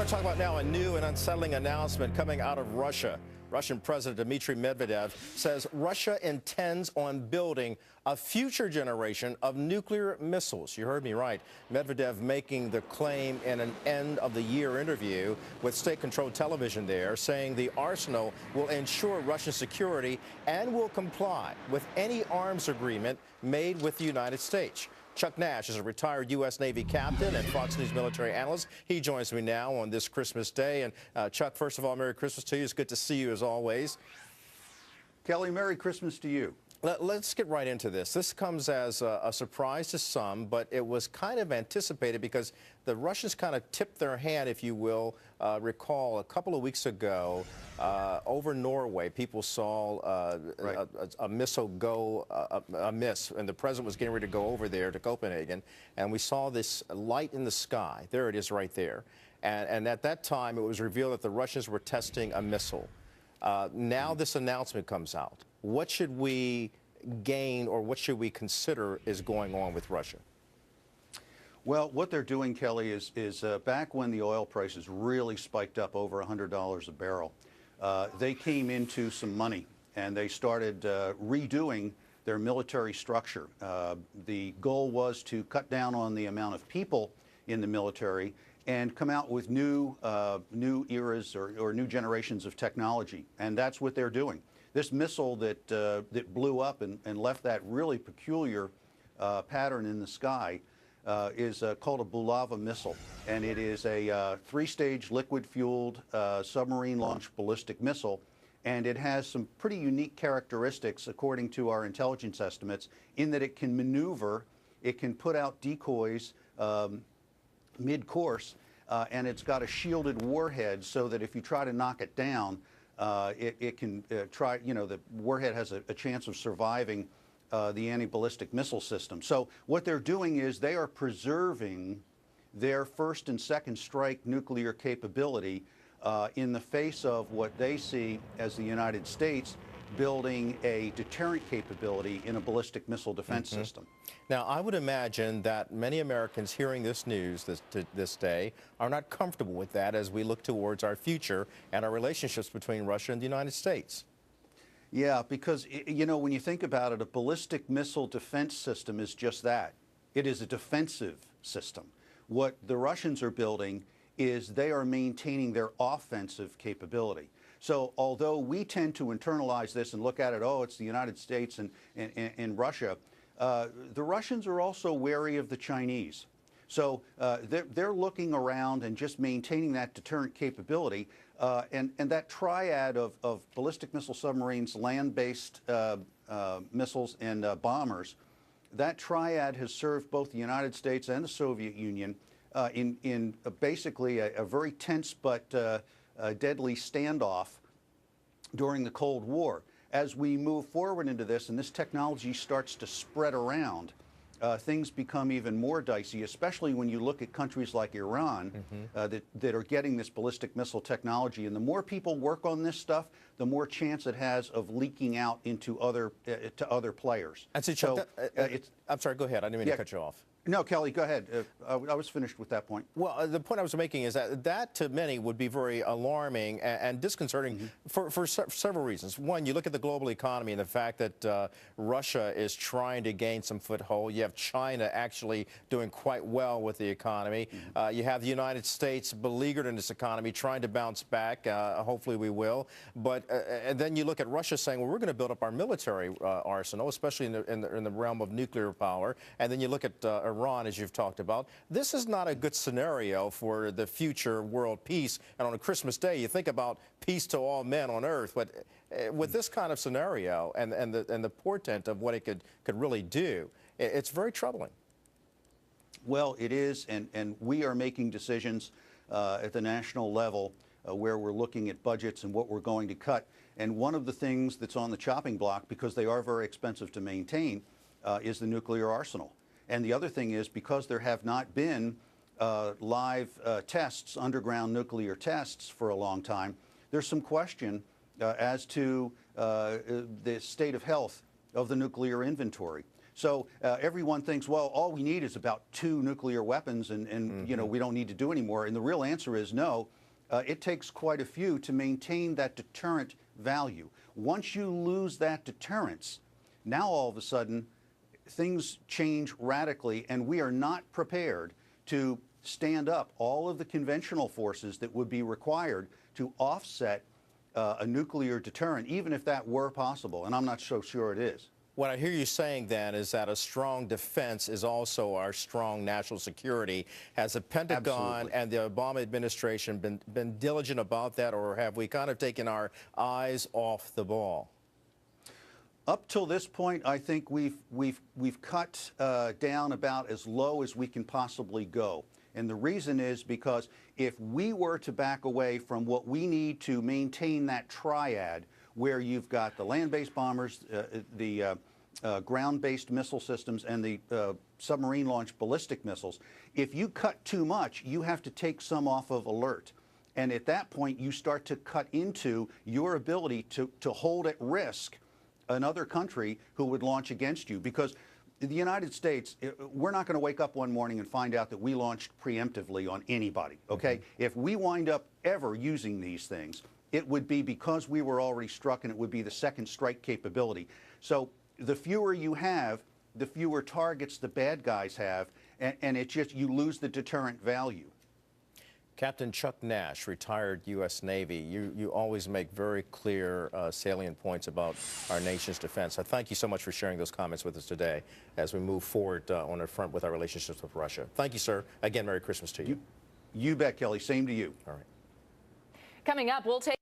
want to talk about now a new and unsettling announcement coming out of Russia. Russian President Dmitry Medvedev says Russia intends on building a future generation of nuclear missiles. You heard me right. Medvedev making the claim in an end-of-the-year interview with state-controlled television there, saying the arsenal will ensure Russian security and will comply with any arms agreement made with the United States. Chuck Nash is a retired U.S. Navy captain and Fox News military analyst. He joins me now on this Christmas Day. And Chuck, first of all, Merry Christmas to you. It's good to see you as always. Kelly, Merry Christmas to you. Let's get right into this. This comes as a surprise to some, but it was kind of anticipated because the Russians kind of tipped their hand, if you will. Recall a couple of weeks ago over Norway, people saw a missile go amiss, and the president was getting ready to go over there to Copenhagen, and we saw this light in the sky. There it is right there. And at that time, it was revealed that the Russians were testing a missile. Now this announcement comes out. What should we gain, or what should we consider is going on with Russia? Well, what they're doing, Kelly, is back when the oil prices really spiked up over $100 a barrel, they came into some money and they started redoing their military structure. The goal was to cut down on the amount of people in the military and come out with new eras or new generations of technology, and that's what they're doing. This missile that blew up and left that really peculiar pattern in the sky is called a Bulava missile, and it is a three-stage liquid-fueled submarine-launched ballistic missile, and it has some pretty unique characteristics according to our intelligence estimates in that it can maneuver, it can put out decoys mid-course, and it's got a shielded warhead so that if you try to knock it down, it can try, the warhead has a chance of surviving the anti-ballistic missile system. So what they're doing is they are preserving their first and second strike nuclear capability in the face of what they see as the United States building a deterrent capability in a ballistic missile defense system. Now, I would imagine that many Americans hearing this news this day are not comfortable with that as we look towards our future and our relationships between Russia and the United States. Yeah, because, when you think about it, a ballistic missile defense system is just that. It is a defensive system. What the Russians are building is they are maintaining their offensive capability. So although we tend to internalize this and look at it, oh, it's the United States and Russia, the Russians are also wary of the Chinese. So they're looking around and just maintaining that deterrent capability. And that triad of ballistic missile submarines, land-based missiles, and bombers, that triad has served both the United States and the Soviet Union in basically a very tense but deadly standoff during the Cold War. As we move forward into this and this technology starts to spread around, things become even more dicey, especially when you look at countries like Iran that are getting this ballistic missile technology. And the more people work on this stuff, the more chance it has of leaking out into other players. And so, Chuck, I'm sorry, go ahead. I didn't mean to cut you off. No, Kelly, go ahead. I was finished with that point. Well, the point I was making is that to many would be very alarming and disconcerting for several reasons. One, you look at the global economy and the fact that Russia is trying to gain some foothold. You have China actually doing quite well with the economy. You have the United States beleaguered in this economy, trying to bounce back. Hopefully we will. But and then you look at Russia saying, well, we're going to build up our military arsenal, especially in the realm of nuclear power. And then you look at Iran, as you've talked about. This is not a good scenario for the future world peace. And on a Christmas Day, you think about peace to all men on earth. But with this kind of scenario and the portent of what it could really do, it's very troubling. Well, it is, and we are making decisions at the national level where we're looking at budgets and what we're going to cut. And one of the things that's on the chopping block, because they are very expensive to maintain, is the nuclear arsenal. And the other thing is, because there have not been live tests, underground nuclear tests for a long time, there's some question as to the state of health of the nuclear inventory. So everyone thinks, well, all we need is about 2 nuclear weapons and you know, we don't need to do any more. And the real answer is no. It takes quite a few to maintain that deterrent value. Once you lose that deterrence, now all of a sudden things change radically, and we are not prepared to stand up all of the conventional forces that would be required to offset a nuclear deterrent, even if that were possible. And I'm not so sure it is. What I hear you saying then is that a strong defense is also our strong national security. Has the Pentagon Absolutely. and the Obama administration been diligent about that, or have we kind of taken our eyes off the ball? Up till this point, I think we've cut down about as low as we can possibly go. And the reason is because if we were to back away from what we need to maintain that triad, where you've got the land-based bombers, the ground-based missile systems, and the submarine-launched ballistic missiles, if you cut too much, you have to take some off of alert. And at that point, you start to cut into your ability to hold at risk another country who would launch against you. Because the United States, we're not going to wake up one morning and find out that we launched preemptively on anybody, okay? If we wind up ever using these things, it would be because we were already struck, and it would be the second strike capability. So the fewer you have, the fewer targets the bad guys have, and it just, you lose the deterrent value. Captain Chuck Nash, retired U.S. Navy, you always make very clear, salient points about our nation's defense. I thank you so much for sharing those comments with us today as we move forward on the front with our relationships with Russia. Thank you, sir. Again, Merry Christmas to you. You bet, Kelly. Same to you. All right. Coming up, we'll take